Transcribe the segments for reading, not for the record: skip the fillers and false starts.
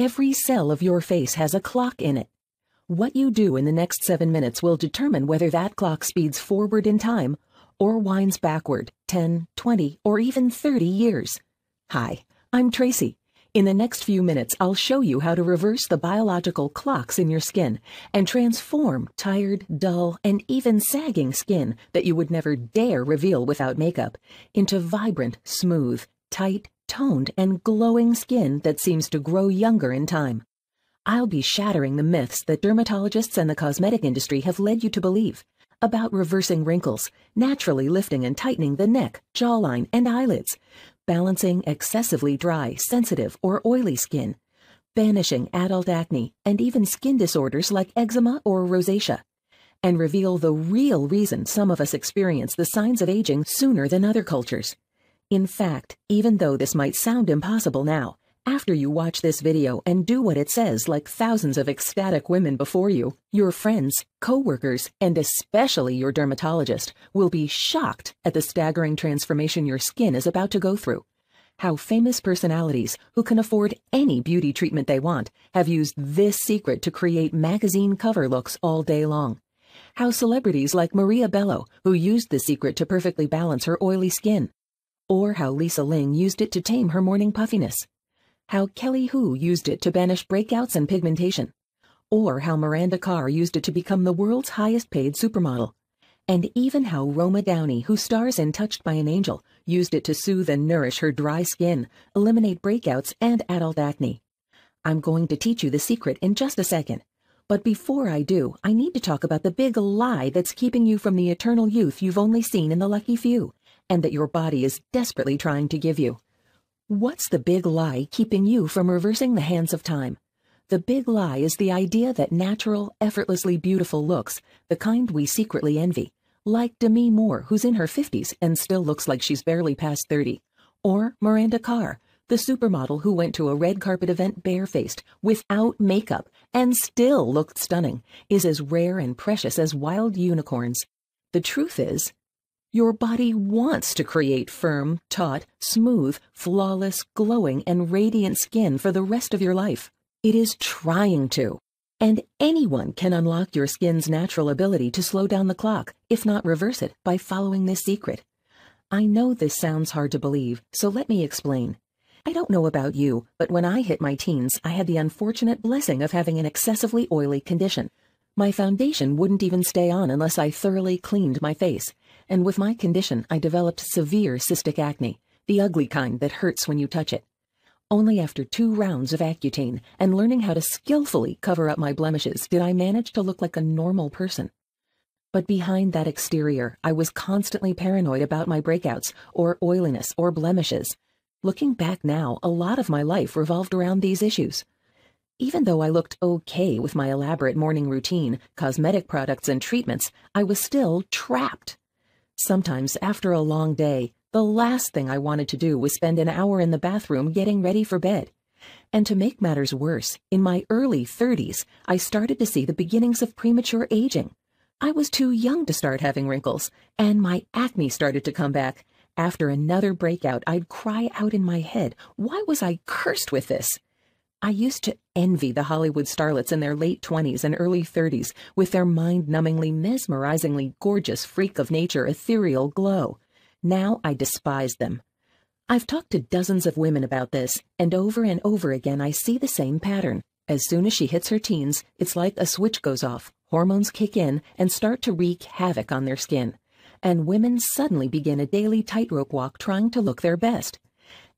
Every cell of your face has a clock in it. What you do in the next 7 minutes will determine whether that clock speeds forward in time or winds backward 10, 20, or even 30 years. Hi, I'm Tracy. In the next few minutes, I'll show you how to reverse the biological clocks in your skin and transform tired, dull, and even sagging skin that you would never dare reveal without makeup into vibrant, smooth, tight, toned, and glowing skin that seems to grow younger in time. I'll be shattering the myths that dermatologists and the cosmetic industry have led you to believe about reversing wrinkles, naturally lifting and tightening the neck, jawline, and eyelids, balancing excessively dry, sensitive, or oily skin, banishing adult acne, and even skin disorders like eczema or rosacea, and reveal the real reason some of us experience the signs of aging sooner than other cultures. In fact, even though this might sound impossible now, after you watch this video and do what it says like thousands of ecstatic women before you, your friends, co-workers, and especially your dermatologist will be shocked at the staggering transformation your skin is about to go through. How famous personalities who can afford any beauty treatment they want have used this secret to create magazine cover looks all day long. How celebrities like Maria Bello, who used the secret to perfectly balance her oily skin. Or how Lisa Ling used it to tame her morning puffiness. How Kelly Hu used it to banish breakouts and pigmentation, or how Miranda Carr used it to become the world's highest-paid supermodel, and even how Roma Downey, who stars in Touched by an Angel, used it to soothe and nourish her dry skin, eliminate breakouts, and adult acne. I'm going to teach you the secret in just a second, but before I do, I need to talk about the big lie that's keeping you from the eternal youth you've only seen in the lucky few, and that your body is desperately trying to give you. What's the big lie keeping you from reversing the hands of time? The big lie is the idea that natural, effortlessly beautiful looks, the kind we secretly envy, like Demi Moore, who's in her 50s and still looks like she's barely past 30, or Miranda Carr, the supermodel who went to a red carpet event barefaced, without makeup, and still looked stunning, is as rare and precious as wild unicorns. The truth is, your body wants to create firm, taut, smooth, flawless, glowing, and radiant skin for the rest of your life. It is trying to. And anyone can unlock your skin's natural ability to slow down the clock, if not reverse it, by following this secret. I know this sounds hard to believe, so let me explain. I don't know about you, but when I hit my teens, I had the unfortunate blessing of having an excessively oily condition. My foundation wouldn't even stay on unless I thoroughly cleaned my face. And with my condition, I developed severe cystic acne, the ugly kind that hurts when you touch it. Only after 2 rounds of Accutane and learning how to skillfully cover up my blemishes did I manage to look like a normal person. But behind that exterior, I was constantly paranoid about my breakouts, or oiliness, or blemishes. Looking back now, a lot of my life revolved around these issues. Even though I looked okay with my elaborate morning routine, cosmetic products, and treatments, I was still trapped. Sometimes, after a long day, the last thing I wanted to do was spend an hour in the bathroom getting ready for bed. And to make matters worse, in my early 30s, I started to see the beginnings of premature aging. I was too young to start having wrinkles, and my acne started to come back. After another breakout, I'd cry out in my head, why was I cursed with this? I used to envy the Hollywood starlets in their late 20s and early 30s with their mind-numbingly, mesmerizingly gorgeous freak of nature ethereal glow. Now I despise them. I've talked to dozens of women about this, and over again I see the same pattern. As soon as she hits her teens, it's like a switch goes off, hormones kick in and start to wreak havoc on their skin. And women suddenly begin a daily tightrope walk trying to look their best.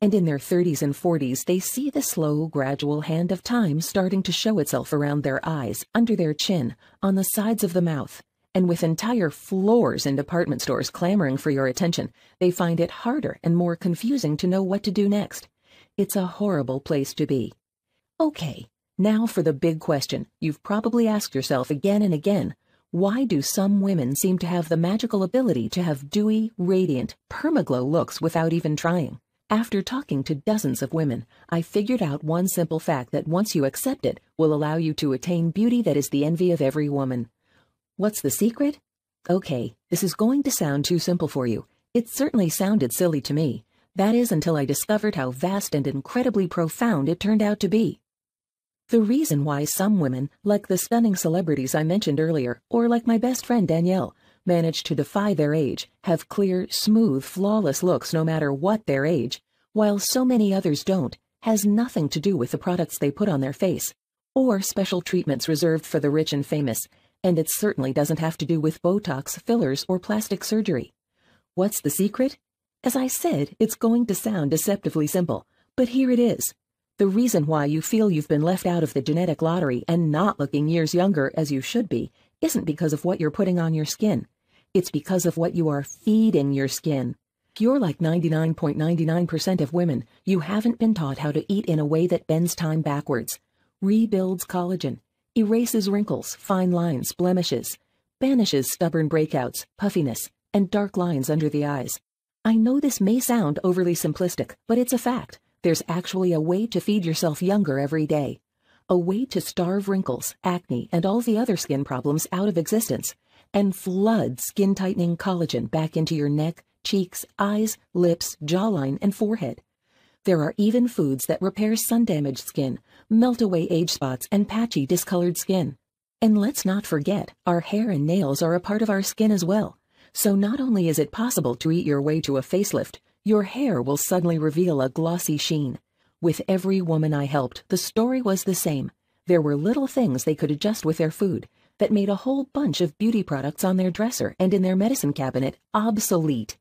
And in their 30s and 40s, they see the slow, gradual hand of time starting to show itself around their eyes, under their chin, on the sides of the mouth. And with entire floors in department stores clamoring for your attention, they find it harder and more confusing to know what to do next. It's a horrible place to be. Okay, now for the big question you've probably asked yourself again and again. Why do some women seem to have the magical ability to have dewy, radiant, permaglow looks without even trying? After talking to dozens of women, I figured out one simple fact that once you accept it, will allow you to attain beauty that is the envy of every woman. What's the secret? Okay, this is going to sound too simple for you. It certainly sounded silly to me. That is until I discovered how vast and incredibly profound it turned out to be. The reason why some women, like the stunning celebrities I mentioned earlier, or like my best friend Danielle, manage to defy their age, have clear, smooth, flawless looks no matter what their age, while so many others don't, has nothing to do with the products they put on their face, or special treatments reserved for the rich and famous, and it certainly doesn't have to do with Botox, fillers, or plastic surgery. What's the secret? As I said, it's going to sound deceptively simple, but here it is. The reason why you feel you've been left out of the genetic lottery and not looking years younger as you should be isn't because of what you're putting on your skin. It's because of what you are feeding your skin. If you're like 99.99% of women, you haven't been taught how to eat in a way that bends time backwards, rebuilds collagen, erases wrinkles, fine lines, blemishes, banishes stubborn breakouts, puffiness, and dark lines under the eyes. I know this may sound overly simplistic, but it's a fact. There's actually a way to feed yourself younger every day. A way to starve wrinkles, acne, and all the other skin problems out of existence, and flood skin-tightening collagen back into your neck, cheeks, eyes, lips, jawline, and forehead. There are even foods that repair sun-damaged skin, melt away age spots, and patchy, discolored skin. And let's not forget, our hair and nails are a part of our skin as well. So not only is it possible to eat your way to a facelift, your hair will suddenly reveal a glossy sheen. With every woman I helped, the story was the same. There were little things they could adjust with their food that made a whole bunch of beauty products on their dresser and in their medicine cabinet obsolete.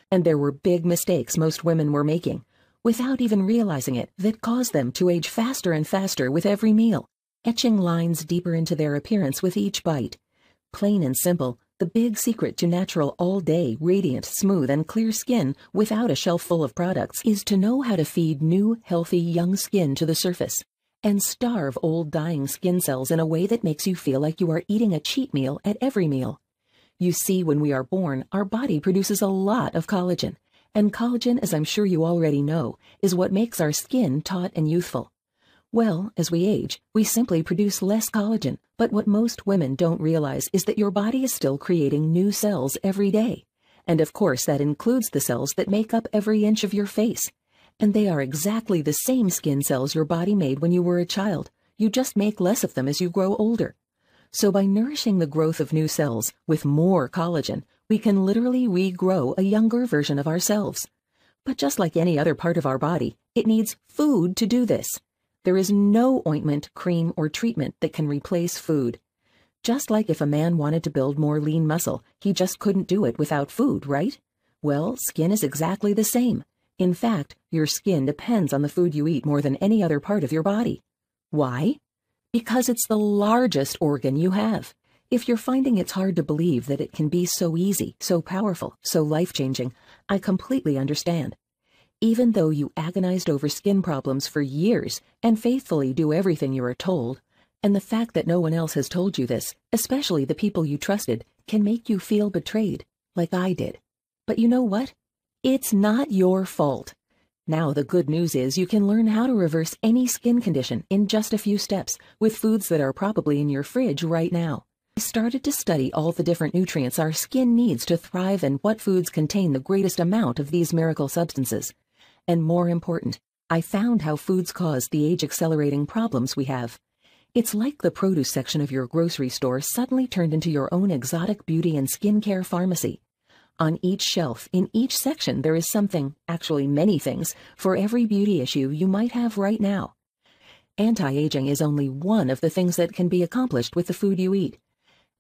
And there were big mistakes most women were making, without even realizing it, that caused them to age faster and faster with every meal, etching lines deeper into their appearance with each bite. Plain and simple, the big secret to natural all-day, radiant, smooth, and clear skin without a shelf full of products is to know how to feed new, healthy, young skin to the surface and starve old, dying skin cells in a way that makes you feel like you are eating a cheat meal at every meal. You see, when we are born, our body produces a lot of collagen, and collagen, as I'm sure you already know, is what makes our skin taut and youthful. Well, as we age, we simply produce less collagen, but what most women don't realize is that your body is still creating new cells every day. And of course, that includes the cells that make up every inch of your face. And they are exactly the same skin cells your body made when you were a child. You just make less of them as you grow older. So by nourishing the growth of new cells with more collagen, we can literally regrow a younger version of ourselves. But just like any other part of our body, it needs food to do this. There is no ointment, cream, or treatment that can replace food. Just like if a man wanted to build more lean muscle, he just couldn't do it without food, right? Well, skin is exactly the same. In fact, your skin depends on the food you eat more than any other part of your body. Why? Because it's the largest organ you have. If you're finding it's hard to believe that it can be so easy, so powerful, so life-changing, I completely understand. Even though you agonized over skin problems for years and faithfully do everything you are told, and the fact that no one else has told you this, especially the people you trusted, can make you feel betrayed, like I did. But you know what? It's not your fault. Now the good news is you can learn how to reverse any skin condition in just a few steps with foods that are probably in your fridge right now. I started to study all the different nutrients our skin needs to thrive and what foods contain the greatest amount of these miracle substances. And more important, I found how foods cause the age-accelerating problems we have. It's like the produce section of your grocery store suddenly turned into your own exotic beauty and skincare pharmacy. On each shelf, in each section, there is something, actually many things, for every beauty issue you might have right now. Anti-aging is only one of the things that can be accomplished with the food you eat.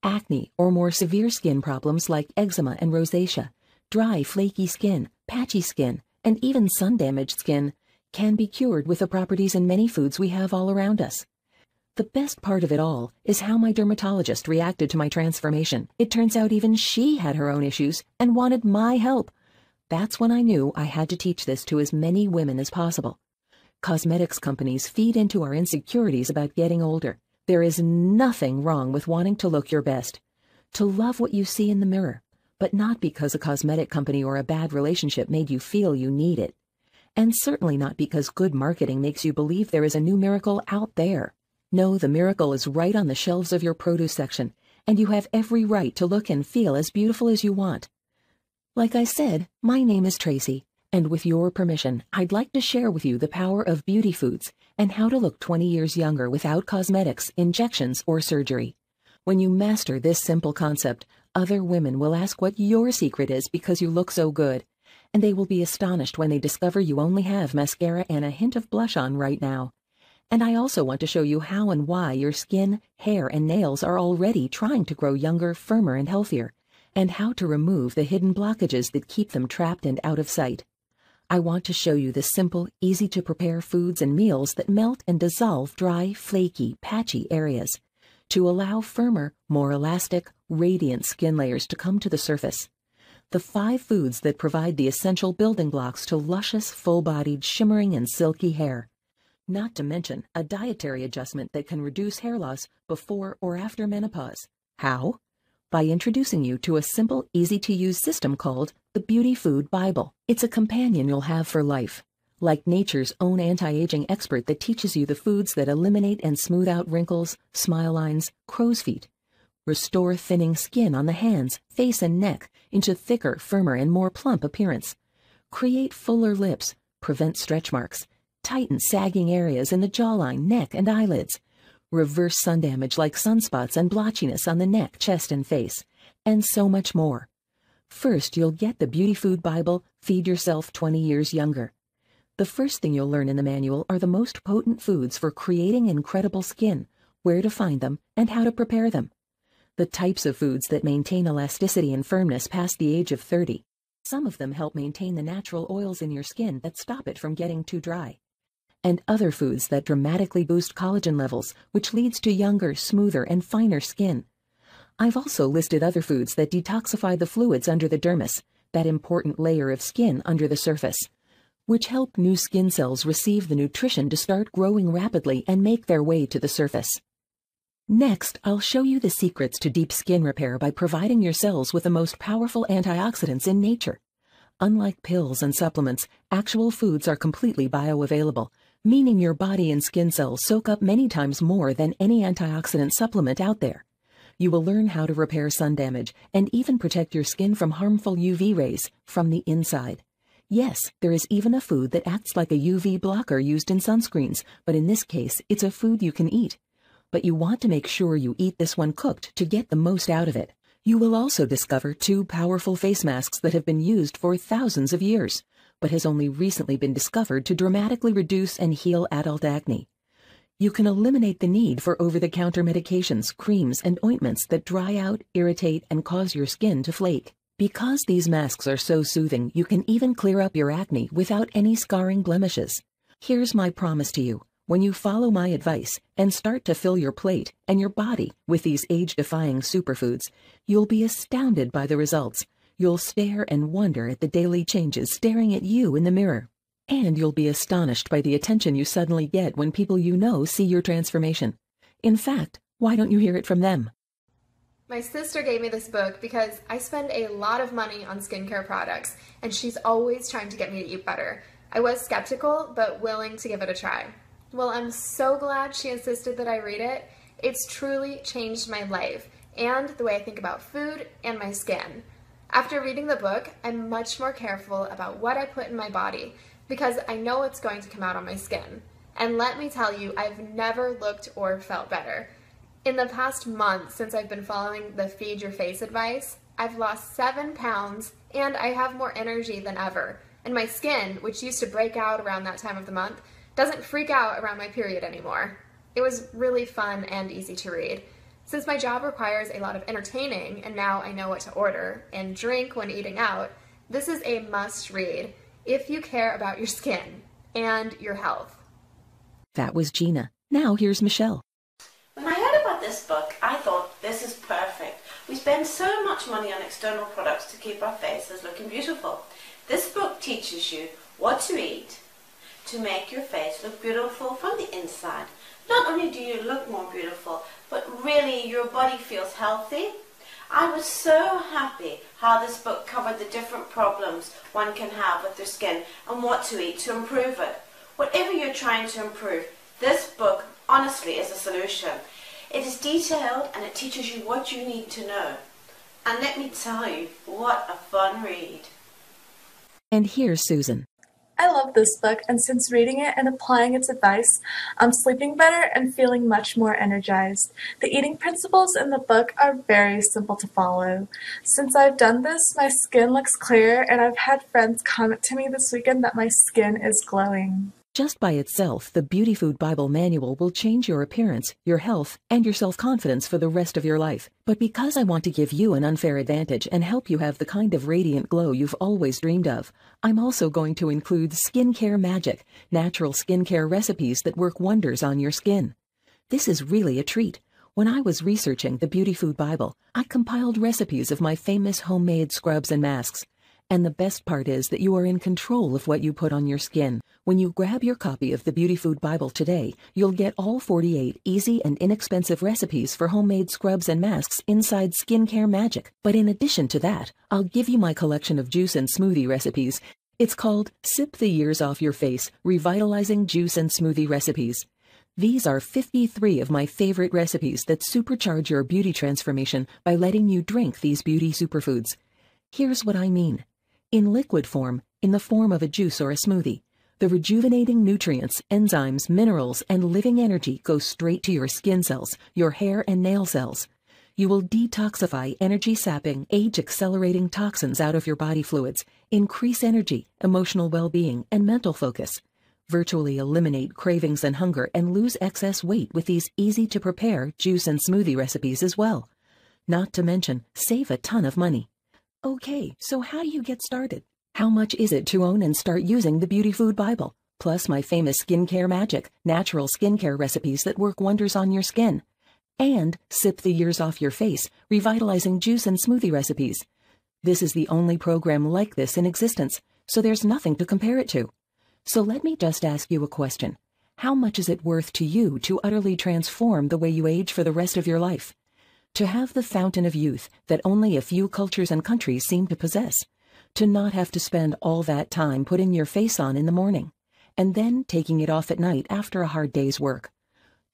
Acne or more severe skin problems like eczema and rosacea, dry, flaky skin, patchy skin, and even sun-damaged skin can be cured with the properties in many foods we have all around us. The best part of it all is how my dermatologist reacted to my transformation. It turns out even she had her own issues and wanted my help. That's when I knew I had to teach this to as many women as possible. Cosmetics companies feed into our insecurities about getting older. There is nothing wrong with wanting to look your best, to love what you see in the mirror, but not because a cosmetic company or a bad relationship made you feel you need it. And certainly not because good marketing makes you believe there is a new miracle out there. No, the miracle is right on the shelves of your produce section, and you have every right to look and feel as beautiful as you want. Like I said, my name is Tracy, and with your permission, I'd like to share with you the power of beauty foods and how to look 20 years younger without cosmetics, injections, or surgery. When you master this simple concept, other women will ask what your secret is because you look so good, and they will be astonished when they discover you only have mascara and a hint of blush on right now. And I also want to show you how and why your skin, hair, and nails are already trying to grow younger, firmer, and healthier, and how to remove the hidden blockages that keep them trapped and out of sight. I want to show you the simple, easy-to-prepare foods and meals that melt and dissolve dry, flaky, patchy areas to allow firmer, more elastic, radiant skin layers to come to the surface. The 5 foods that provide the essential building blocks to luscious, full-bodied, shimmering, and silky hair. Not to mention a dietary adjustment that can reduce hair loss before or after menopause. How? By introducing you to a simple, easy-to-use system called the Beauty Food Bible. It's a companion you'll have for life, like nature's own anti-aging expert that teaches you the foods that eliminate and smooth out wrinkles, smile lines, crow's feet, restore thinning skin on the hands, face, and neck into thicker, firmer, and more plump appearance, create fuller lips, prevent stretch marks, tighten sagging areas in the jawline, neck, and eyelids, reverse sun damage like sunspots and blotchiness on the neck, chest, and face, and so much more. First, you'll get the Beauty Food Bible, Feed Yourself 20 Years Younger. The first thing you'll learn in the manual are the most potent foods for creating incredible skin, where to find them, and how to prepare them. The types of foods that maintain elasticity and firmness past the age of 30. Some of them help maintain the natural oils in your skin that stop it from getting too dry. And other foods that dramatically boost collagen levels, which leads to younger, smoother, and finer skin. I've also listed other foods that detoxify the fluids under the dermis, that important layer of skin under the surface, which help new skin cells receive the nutrition to start growing rapidly and make their way to the surface. Next, I'll show you the secrets to deep skin repair by providing your cells with the most powerful antioxidants in nature. Unlike pills and supplements, actual foods are completely bioavailable, meaning your body and skin cells soak up many times more than any antioxidant supplement out there. You will learn how to repair sun damage and even protect your skin from harmful UV rays from the inside. Yes, there is even a food that acts like a UV blocker used in sunscreens, but in this case, it's a food you can eat. But you want to make sure you eat this one cooked to get the most out of it. You will also discover 2 powerful face masks that have been used for thousands of years, but has only recently been discovered to dramatically reduce and heal adult acne. You can eliminate the need for over-the-counter medications, creams, and ointments that dry out, irritate, and cause your skin to flake. Because these masks are so soothing, you can even clear up your acne without any scarring blemishes. Here's my promise to you. When you follow my advice and start to fill your plate and your body with these age-defying superfoods, you'll be astounded by the results. You'll stare and wonder at the daily changes staring at you in the mirror. And you'll be astonished by the attention you suddenly get when people you know see your transformation. In fact, why don't you hear it from them? My sister gave me this book because I spend a lot of money on skincare products, and she's always trying to get me to eat better. I was skeptical, but willing to give it a try. Well, I'm so glad she insisted that I read it. It's truly changed my life and the way I think about food and my skin. After reading the book, I'm much more careful about what I put in my body because I know it's going to come out on my skin. And let me tell you, I've never looked or felt better. In the past month since I've been following the Feed Your Face advice, I've lost 7 pounds and I have more energy than ever. And my skin, which used to break out around that time of the month, doesn't freak out around my period anymore. It was really fun and easy to read. Since my job requires a lot of entertaining, and now I know what to order and drink when eating out, this is a must read if you care about your skin and your health. That was Gina. Now here's Michelle. When I heard about this book, I thought this is perfect. We spend so much money on external products to keep our faces looking beautiful. This book teaches you what to eat to make your face look beautiful from the inside. Not only do you look more beautiful, but really your body feels healthy. I was so happy how this book covered the different problems one can have with their skin and what to eat to improve it. Whatever you're trying to improve, this book honestly is a solution. It is detailed and it teaches you what you need to know. And let me tell you, what a fun read. And here's Susan. I love this book, and since reading it and applying its advice, I'm sleeping better and feeling much more energized. The eating principles in the book are very simple to follow. Since I've done this, my skin looks clear, and I've had friends comment to me this weekend that my skin is glowing. Just by itself, the Beauty Food Bible Manual will change your appearance, your health, and your self-confidence for the rest of your life. But because I want to give you an unfair advantage and help you have the kind of radiant glow you've always dreamed of, I'm also going to include Skincare Magic, natural skincare recipes that work wonders on your skin. This is really a treat. When I was researching the Beauty Food Bible, I compiled recipes of my famous homemade scrubs and masks. And the best part is that you are in control of what you put on your skin. When you grab your copy of the Beauty Food Bible today, you'll get all 48 easy and inexpensive recipes for homemade scrubs and masks inside Skincare Magic. But in addition to that, I'll give you my collection of juice and smoothie recipes. It's called Sip the Years Off Your Face, Revitalizing Juice and Smoothie Recipes. These are 53 of my favorite recipes that supercharge your beauty transformation by letting you drink these beauty superfoods. Here's what I mean. In liquid form, in the form of a juice or a smoothie, the rejuvenating nutrients, enzymes, minerals, and living energy go straight to your skin cells, your hair and nail cells. You will detoxify energy-sapping, age-accelerating toxins out of your body fluids, increase energy, emotional well-being, and mental focus. Virtually eliminate cravings and hunger and lose excess weight with these easy-to-prepare juice and smoothie recipes as well. Not to mention, save a ton of money. Okay, so how do you get started? How much is it to own and start using the Beauty Food Bible, plus my famous Skincare Magic, natural skincare recipes that work wonders on your skin, and Sip the Years Off Your Face, revitalizing juice and smoothie recipes? This is the only program like this in existence, so there's nothing to compare it to. So let me just ask you a question. How much is it worth to you to utterly transform the way you age for the rest of your life? To have the fountain of youth that only a few cultures and countries seem to possess. To not have to spend all that time putting your face on in the morning, and then taking it off at night after a hard day's work.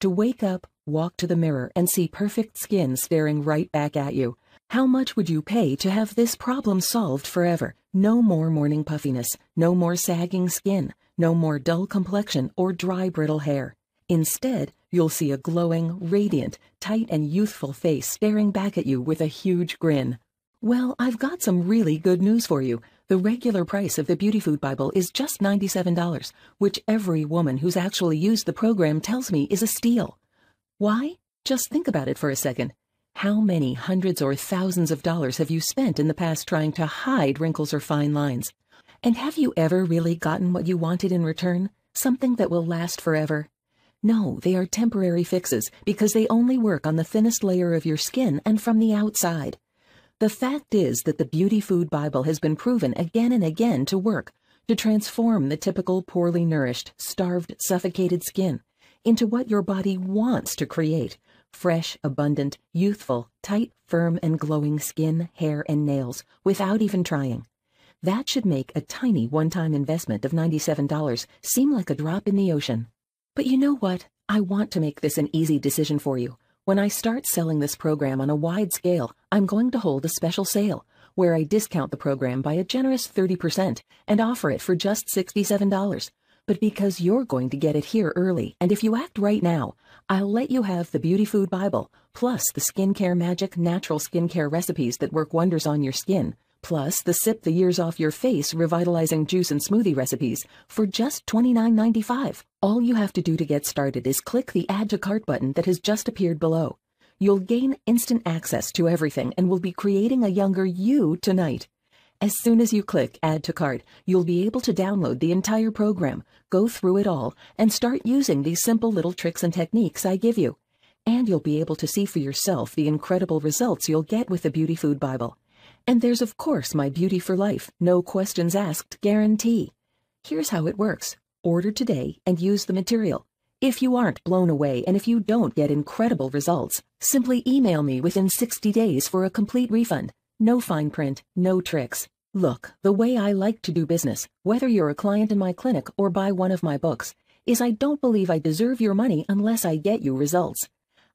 To wake up, walk to the mirror, and see perfect skin staring right back at you. How much would you pay to have this problem solved forever? No more morning puffiness, no more sagging skin, no more dull complexion or dry brittle hair. Instead, you'll see a glowing, radiant, tight and youthful face staring back at you with a huge grin. Well, I've got some really good news for you. The regular price of the Beauty Food Bible is just $97, which every woman who's actually used the program tells me is a steal. Why? Just think about it for a second. How many hundreds or thousands of dollars have you spent in the past trying to hide wrinkles or fine lines? And have you ever really gotten what you wanted in return? Something that will last forever? No, they are temporary fixes because they only work on the thinnest layer of your skin and from the outside. The fact is that the Beauty Food Bible has been proven again and again to work, to transform the typical poorly nourished, starved, suffocated skin into what your body wants to create: fresh, abundant, youthful, tight, firm, and glowing skin, hair, and nails without even trying. That should make a tiny one-time investment of $97 seem like a drop in the ocean. But you know what? I want to make this an easy decision for you. When I start selling this program on a wide scale, I'm going to hold a special sale where I discount the program by a generous 30% and offer it for just $67. But because you're going to get it here early, and if you act right now, I'll let you have the Beauty Food Bible, plus the Skincare Magic natural skincare recipes that work wonders on your skin, plus the Sip the Years Off Your Face revitalizing juice and smoothie recipes for just $29.95. All you have to do to get started is click the Add to Cart button that has just appeared below. You'll gain instant access to everything and will be creating a younger you tonight. As soon as you click Add to Cart, you'll be able to download the entire program, go through it all, and start using these simple little tricks and techniques I give you. And you'll be able to see for yourself the incredible results you'll get with the Beauty Food Bible. And there's, of course, my Beauty for Life, no questions asked guarantee. Here's how it works. Order today and use the material. If you aren't blown away and if you don't get incredible results, simply email me within 60 days for a complete refund. No fine print, no tricks. Look, the way I like to do business, whether you're a client in my clinic or buy one of my books, is I don't believe I deserve your money unless I get you results.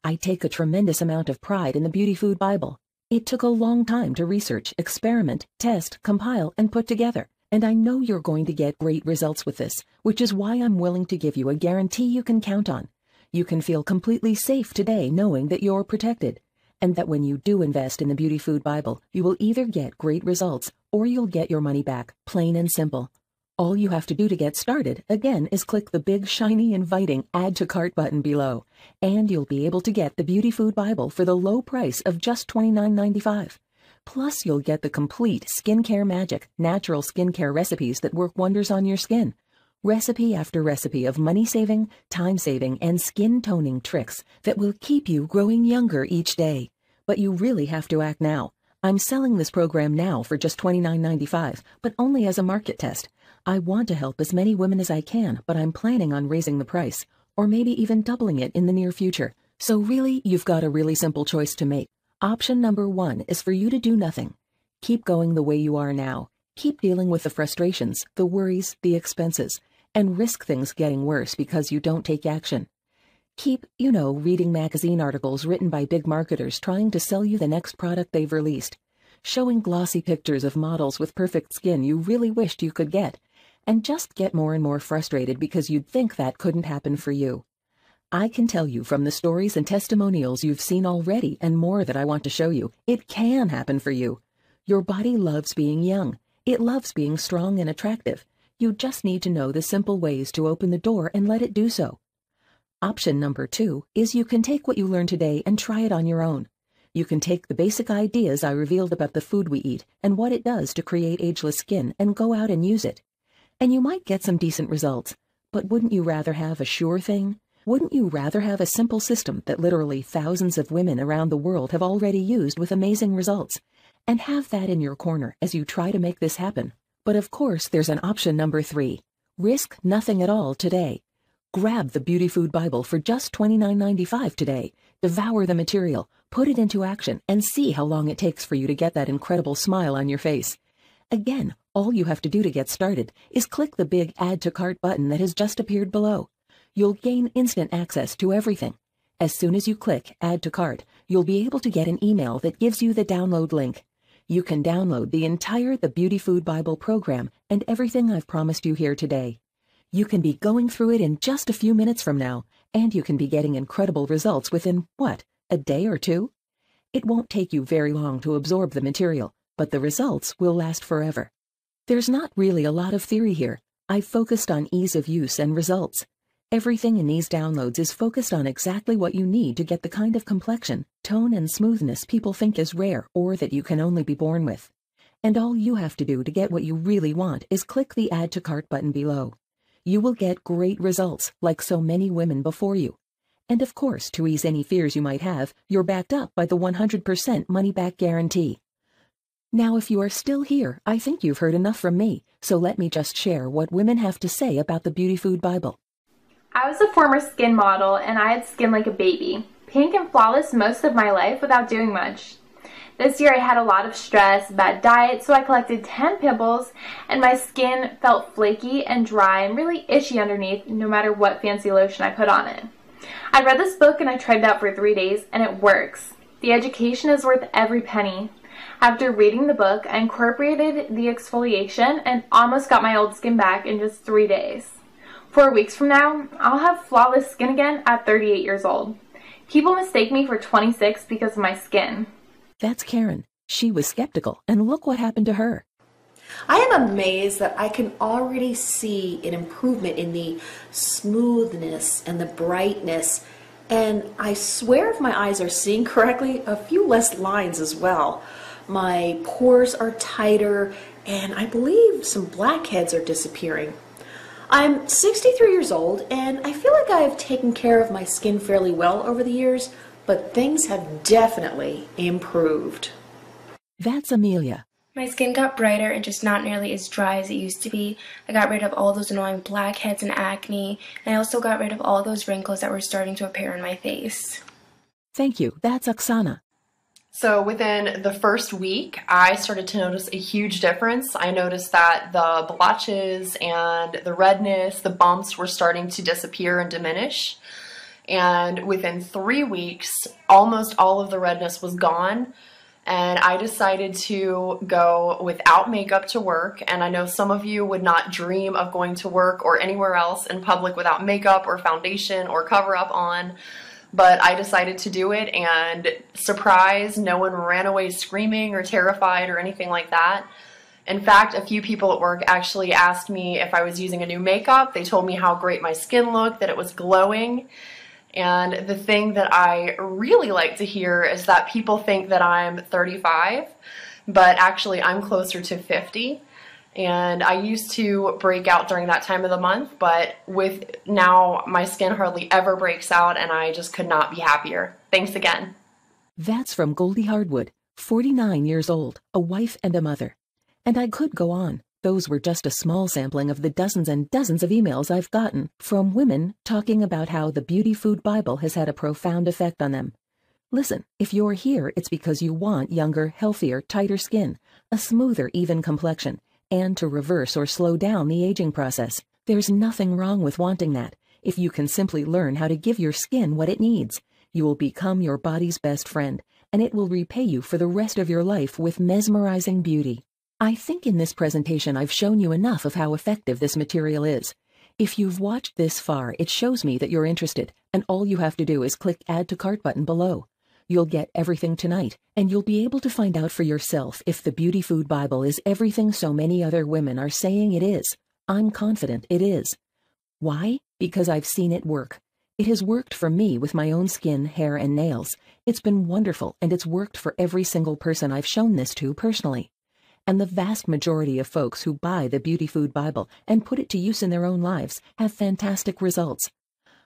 I take a tremendous amount of pride in the Beauty Food Bible. It took a long time to research, experiment, test, compile, and put together, And I know you're going to get great results with this, which is why I'm willing to give you a guarantee you can count on. You can feel completely safe today knowing that you're protected, and that when you do invest in the Beauty Food Bible, you will either get great results or you'll get your money back, plain and simple. All you have to do to get started, again, is click the big, shiny, inviting Add to Cart button below, and you'll be able to get the Beauty Food Bible for the low price of just $29.95. Plus, you'll get the complete Skincare Magic natural skincare recipes that work wonders on your skin. Recipe after recipe of money-saving, time-saving, and skin-toning tricks that will keep you growing younger each day. But you really have to act now. I'm selling this program now for just $29.95, but only as a market test. I want to help as many women as I can, but I'm planning on raising the price, or maybe even doubling it in the near future. So really, you've got a really simple choice to make. Option number 1 is for you to do nothing. Keep going the way you are now. Keep dealing with the frustrations, the worries, the expenses, and risk things getting worse because you don't take action. Keep, reading magazine articles written by big marketers trying to sell you the next product they've released, showing glossy pictures of models with perfect skin you really wished you could get, and just get more and more frustrated because you'd think that couldn't happen for you. I can tell you from the stories and testimonials you've seen already and more that I want to show you, it can happen for you. Your body loves being young. It loves being strong and attractive. You just need to know the simple ways to open the door and let it do so. Option number 2 is you can take what you learned today and try it on your own. You can take the basic ideas I revealed about the food we eat and what it does to create ageless skin and go out and use it. And you might get some decent results, but wouldn't you rather have a sure thing? Wouldn't you rather have a simple system that literally thousands of women around the world have already used with amazing results, and have that in your corner as you try to make this happen? But of course, there's an option number 3. Risk nothing at all today. Grab the Beauty Food Bible for just $29.95 today. Devour the material, put it into action, and see how long it takes for you to get that incredible smile on your face. Again, all you have to do to get started is click the big Add to Cart button that has just appeared below. You'll gain instant access to everything. As soon as you click Add to Cart, you'll be able to get an email that gives you the download link. You can download the entire The Beauty Food Bible program and everything I've promised you here today. You can be going through it in just a few minutes from now, and you can be getting incredible results within, a day or two? It won't take you very long to absorb the material, but the results will last forever. There's not really a lot of theory here. I've focused on ease of use and results. Everything in these downloads is focused on exactly what you need to get the kind of complexion, tone, and smoothness people think is rare or that you can only be born with. And all you have to do to get what you really want is click the Add to Cart button below. You will get great results, like so many women before you. And of course, to ease any fears you might have, you're backed up by the 100% money-back guarantee. Now, if you are still here, I think you've heard enough from me, so let me just share what women have to say about the Beauty Food Bible. I was a former skin model, and I had skin like a baby, pink and flawless most of my life without doing much. This year I had a lot of stress, bad diet, so I collected 10 pimples, and my skin felt flaky and dry and really itchy underneath no matter what fancy lotion I put on it. I read this book and I tried it out for 3 days, and it works. The education is worth every penny. After reading the book, I incorporated the exfoliation and almost got my old skin back in just 3 days. 4 weeks from now, I'll have flawless skin again at 38 years old. People mistake me for 26 because of my skin. That's Karen. She was skeptical, and look what happened to her. I am amazed that I can already see an improvement in the smoothness and the brightness, and I swear if my eyes are seeing correctly, a few less lines as well. My pores are tighter, and I believe some blackheads are disappearing. I'm 63 years old, and I feel like I have taken care of my skin fairly well over the years, but things have definitely improved. That's Amelia. My skin got brighter and just not nearly as dry as it used to be. I got rid of all those annoying blackheads and acne, and I also got rid of all those wrinkles that were starting to appear on my face. Thank you. That's Oksana. So within the first week, I started to notice a huge difference. I noticed that the blotches and the redness, the bumps were starting to disappear and diminish. And within 3 weeks, almost all of the redness was gone. and I decided to go without makeup to work. And I know some of you would not dream of going to work or anywhere else in public without makeup or foundation or cover up on, but I decided to do it, and surprise, no one ran away screaming or terrified or anything like that. In fact, a few people at work actually asked me if I was using a new makeup. They told me how great my skin looked, that it was glowing. And the thing that I really like to hear is that people think that I'm 35, but actually I'm closer to 50. And I used to break out during that time of the month, but with now my skin hardly ever breaks out, and I just could not be happier. Thanks again. That's from Goldie Hardwood, 49 years old, a wife and a mother. And I could go on. Those were just a small sampling of the dozens and dozens of emails I've gotten from women talking about how the Beauty Food Bible has had a profound effect on them. Listen, if you're here, it's because you want younger, healthier, tighter skin, a smoother, even complexion, and to reverse or slow down the aging process. There's nothing wrong with wanting that. If you can simply learn how to give your skin what it needs, you will become your body's best friend, and it will repay you for the rest of your life with mesmerizing beauty. I think in this presentation I've shown you enough of how effective this material is. If you've watched this far, it shows me that you're interested, and all you have to do is click Add to Cart button below. You'll get everything tonight, and you'll be able to find out for yourself if the Beauty Food Bible is everything so many other women are saying it is. I'm confident it is. Why? Because I've seen it work. It has worked for me with my own skin, hair, and nails. It's been wonderful, and it's worked for every single person I've shown this to personally. And the vast majority of folks who buy the Beauty Food Bible and put it to use in their own lives have fantastic results.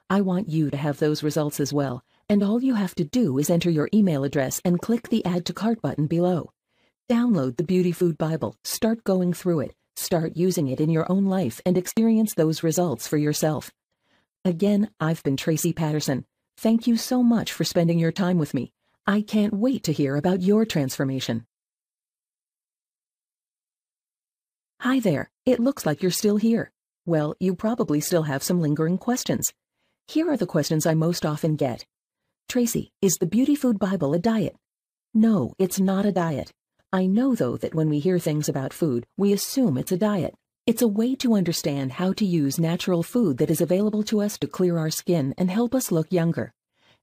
I want you to have those results as well, and all you have to do is enter your email address and click the Add to Cart button below. Download the Beauty Food Bible, start going through it, start using it in your own life, and experience those results for yourself. Again, I've been Tracy Patterson. Thank you so much for spending your time with me. I can't wait to hear about your transformation. Hi there, it looks like you're still here. Well, you probably still have some lingering questions. Here are the questions I most often get. Tracy, is the Beauty Food Bible a diet? No, it's not a diet. I know, though, that when we hear things about food, we assume it's a diet. It's a way to understand how to use natural food that is available to us to clear our skin and help us look younger.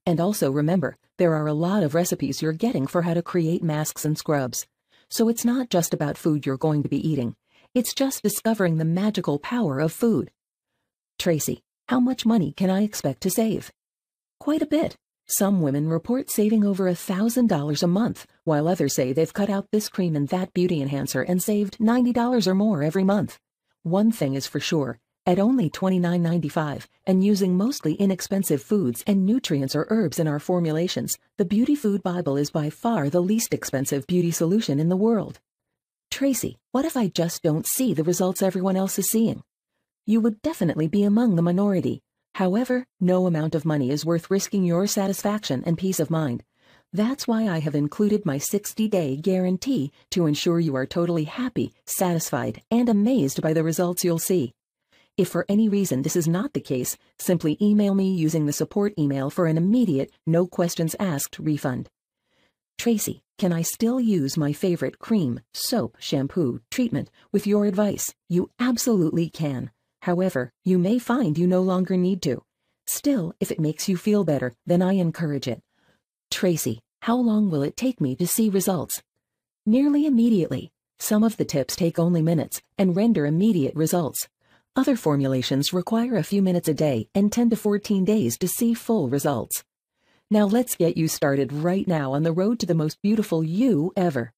And also remember, there are a lot of recipes you're getting for how to create masks and scrubs. So it's not just about food you're going to be eating. It's just discovering the magical power of food. Tracy, how much money can I expect to save? Quite a bit. Some women report saving over $1,000 a month, while others say they've cut out this cream and that beauty enhancer and saved $90 or more every month. One thing is for sure, at only $29.95 and using mostly inexpensive foods and nutrients or herbs in our formulations, the Beauty Food Bible is by far the least expensive beauty solution in the world. Tracy, what if I just don't see the results everyone else is seeing? You would definitely be among the minority. However, no amount of money is worth risking your satisfaction and peace of mind. That's why I have included my 60-day guarantee to ensure you are totally happy, satisfied, and amazed by the results you'll see. If for any reason this is not the case, simply email me using the support email for an immediate, no questions asked refund. Tracy, can I still use my favorite cream, soap, shampoo, treatment with your advice? You absolutely can. However, you may find you no longer need to. Still, if it makes you feel better, then I encourage it. Tracy, how long will it take me to see results? Nearly immediately. Some of the tips take only minutes and render immediate results. Other formulations require a few minutes a day and 10 to 14 days to see full results. Now let's get you started right now on the road to the most beautiful you ever.